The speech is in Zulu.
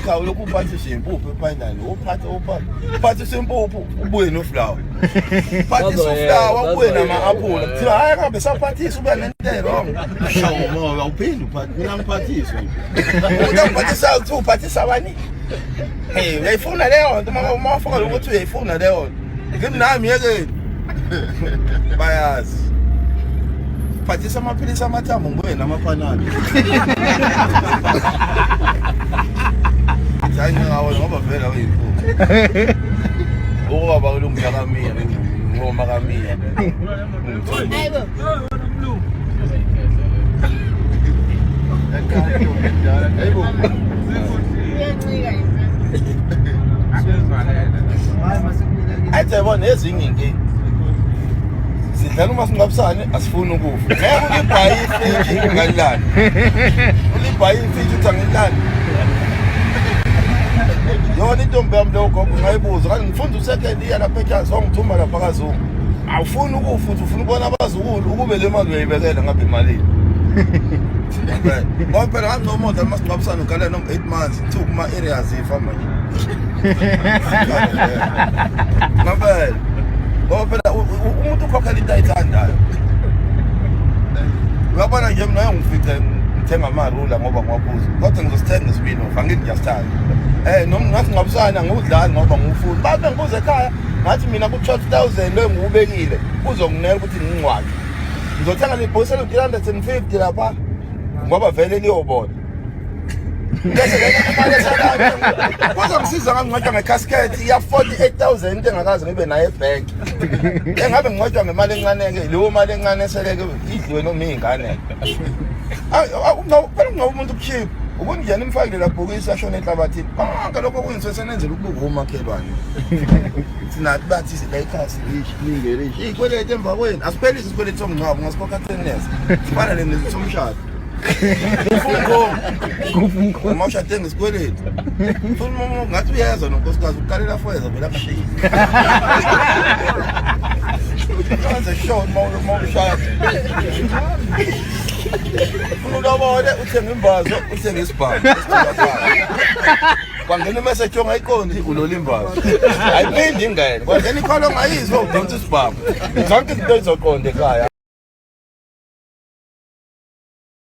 ekhaya lokhu uphathisa impuphu ephinani uphathisa impuphu ubuye noflower phathisa uflower ubuye nama-aphula kuthiwa hayi kambe saphathisa ubuya nento wrong moya uphinde uphathisa mina ngiphathisa umuntu angiphathisayo kuthiwa uphathisa abani uyayifuna leyo nto uma wafika lokuthi uyayifuna leyo nto kimi nami yekeni bayazi phathisa amaphilisi amathambo ngibuye namaphanani hayi ngawona ngoba vela uyiphuka ubaba kulungakamiya ngoma kamiya hayibo hayibo uyancika ayithe bona ezinye inkinga sidlala umasingcwabisane asifuni ukufa ngeke ulibhayi ifriji ngalilani ulibhayi ifriji uthi angilani yona intombi yami leyo gogo ngayibuza kanti ngifunda u-second year lapha eTshazwa wangithuma lapha kaZungu awufuni ukufa uthi ufuna ukubona abazukulu ukube le mali uyayibekela ngabe emalini ngoba phela nganginomoda umasingcwabisane ugalela noma 8 months kuthiwa kuma-areas ifa manje ngapela ngoba phela umuntu ukhokhela into ayithandayo uyabona nje mina ngifice ngithenga amarula ngoba ngiwaphuza kodwa ngizosithenga isipinoff angithi ngiyasithanda noma ngathi ngabusana ngiwudlali ngoba ngiwufuna babe ngibuze ekhaya ngathi mina ku-12,000 lo engiwubekile uzonginela ukuthi ngingcwabe ngizothenga libhosi eli-350 lapha ngoba vele liyobona kuzongisiza ngangcwatshwa ngecasket iya-48,000 into engakazi ngibe nayo ebhenki engabe ngcwatshwa ngemali encane-ke leyo mali encane eseleke idliwe noma iy'ngane phela kungabe umuntu kukhipha ukungena imfakile labhokisi ashona enhlabathini konke lokho kuyinsesenenzela ukubuka umakhelwane thina bathi silayikhasi ningelishi iy'kweleti emva kwenu asiphelise isikweleti somngcwabo ngasikhokha 10 years sifana nesomshado kufungo uma ushade ngesikweleti futhi ngathi uyeza nonkosikazi ukukalela foyeza vele akasheyile kanze short uma ushade ufuna ulobole uthenge imbazo uthenge isibhamu kwangena imeseji ongayiqondi ulola imbazo ayiphindi ingene kwangena ikholo ongayizwa udonsa isibhamu zonke izinto ezizoqonda ekhaya